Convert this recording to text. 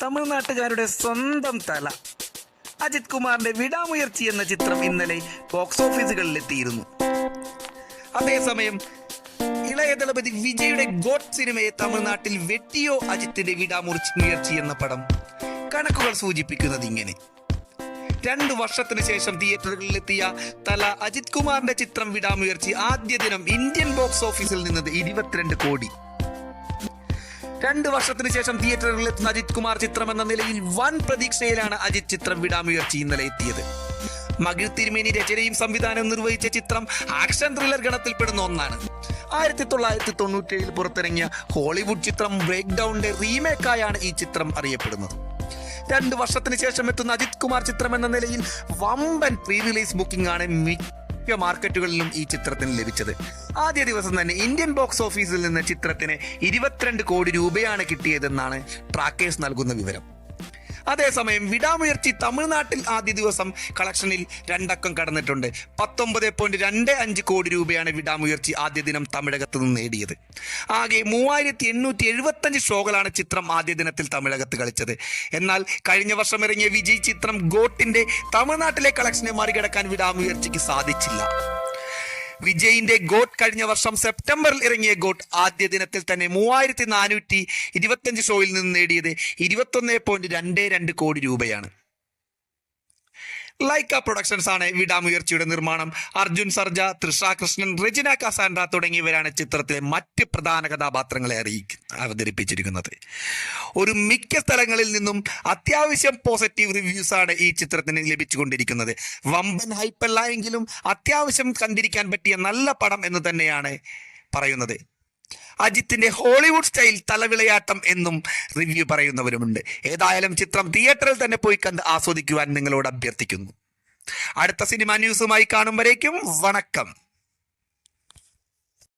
തമിഴ്നാട്ടുകാരുടെ സ്വന്തം തല അജിത് കുമാറിന്റെ വിടാമുയർച്ചി എന്ന ചിത്രം ഇന്നലെ ബോക്സ് ഓഫീസുകളിലെത്തിയിരുന്നു. അതേസമയം ഇളയ ദളപതി വിജയുടെ ഗോട്ട് സിനിമയെ തമിഴ്നാട്ടിൽ വെട്ടിയോ അജിത്തിന്റെ വിടാമുയർച്ചി എന്ന പടം കണക്കുകൾ സൂചിപ്പിക്കുന്നത് ഇങ്ങനെ: 2 വർഷത്തിന് ശേഷം തിയേറ്ററുകളിലെത്തിയ തല അജിത് കുമാറിന്റെ ചിത്രം വിടാമുയർച്ചി ആദ്യ ദിനം ഇന്ത്യൻ ബോക്സ് ഓഫീസിൽ നിന്നത് 22 കോടി. 2 വർഷത്തിന് ശേഷം തിയേറ്ററുകളിലെത്തുന്ന അജിത് കുമാർ ചിത്രം എന്ന നിലയിൽ വൻ പ്രതീക്ഷയിലാണ് അജിത് ചിത്രം വിടാമുയർച്ചി ഇന്നലെ എത്തിയത്. മകിഴ് തിരുമേനി രചനയും സംവിധാനവും നിർവഹിച്ച ചിത്രം ആക്ഷൻ ത്രില്ലർ ഗണത്തിൽപ്പെടുന്ന ഒന്നാണ്. 1997 പുറത്തിറങ്ങിയ ഹോളിവുഡ് ചിത്രം ബ്രേക്ക് ഡൗണിന്റെ റീമേക്കായാണ് ഈ ചിത്രം അറിയപ്പെടുന്നത്. 2 വർഷത്തിന് ശേഷം എത്തുന്ന അജിത് കുമാർ ചിത്രം എന്ന നിലയിൽ വമ്പൻ പ്രീ റിലീസ് ബുക്കിംഗ് ആണ് മിക്ക മാർക്കറ്റുകളിലും ഈ ചിത്രത്തിന് ലഭിച്ചത്. ആദ്യ ദിവസം തന്നെ ഇന്ത്യൻ ബോക്സ് ഓഫീസിൽ നിന്ന് ചിത്രത്തിന് 22 കോടി രൂപയാണ് കിട്ടിയതെന്നാണ് ട്രാക്കേഴ്സ് നൽകുന്ന വിവരം. അതേസമയം വിടാമുയർച്ചി തമിഴ്നാട്ടിൽ ആദ്യ ദിവസം കളക്ഷനിൽ 2 അക്കം കടന്നിട്ടുണ്ട്. 19.25 കോടി രൂപയാണ് വിടാമുയർച്ചി ആദ്യ ദിനം തമിഴകത്ത് നിന്ന് നേടിയത്. ആകെ 3875 ഷോകളാണ് ചിത്രം ആദ്യ ദിനത്തിൽ തമിഴകത്ത് കളിച്ചത്. എന്നാൽ കഴിഞ്ഞ വർഷം ഇറങ്ങിയ വിജയ് ചിത്രം ഗോട്ടിന്റെ തമിഴ്നാട്ടിലെ കളക്ഷനെ മറികടക്കാൻ വിടാമുയർച്ചിക്ക് സാധിച്ചില്ല. വിജയിന്റെ ഗോട്ട് കഴിഞ്ഞ വർഷം സെപ്റ്റംബറിൽ ഇറങ്ങിയ ഗോട്ട് ആദ്യ ദിനത്തിൽ തന്നെ 3425 ഷോയിൽ നിന്ന് നേടിയത് 21.22 കോടി രൂപയാണ്. ലൈക്ക പ്രൊഡക്ഷൻസ് ആണ് വിടാമുയർച്ചിയുടെ നിർമ്മാണം. അർജുൻ സർജ, തൃഷ കൃഷ്ണൻ, റെജിന കസാൻഡ്ര തുടങ്ങിയവരാണ് ചിത്രത്തിലെ മറ്റ് പ്രധാന കഥാപാത്രങ്ങളെ അവതരിപ്പിച്ചിരിക്കുന്നത്. ഒരു മിക്ക സ്ഥലങ്ങളിൽ നിന്നും അത്യാവശ്യം പോസിറ്റീവ് റിവ്യൂസ് ആണ് ഈ ചിത്രത്തിന് ലഭിച്ചുകൊണ്ടിരിക്കുന്നത്. വമ്പൻ ഹൈപ്പല്ല എങ്കിലും അത്യാവശ്യം കണ്ടിരിക്കാൻ പറ്റിയ നല്ല പടം എന്ന് തന്നെയാണ് പറയുന്നത്. അജിത്തിന്റെ ഹോളിവുഡ് സ്റ്റൈൽ തലവിളയാട്ടം എന്നും റിവ്യൂ പറയുന്നവരുമുണ്ട്. ഏതായാലും ചിത്രം തിയേറ്ററിൽ തന്നെ പോയി കണ്ട് ആസ്വദിക്കുവാൻ നിങ്ങളോട് അഭ്യർത്ഥിക്കുന്നു. അടുത്ത സിനിമ ന്യൂസുമായി കാണും വരേക്കും വണക്കം.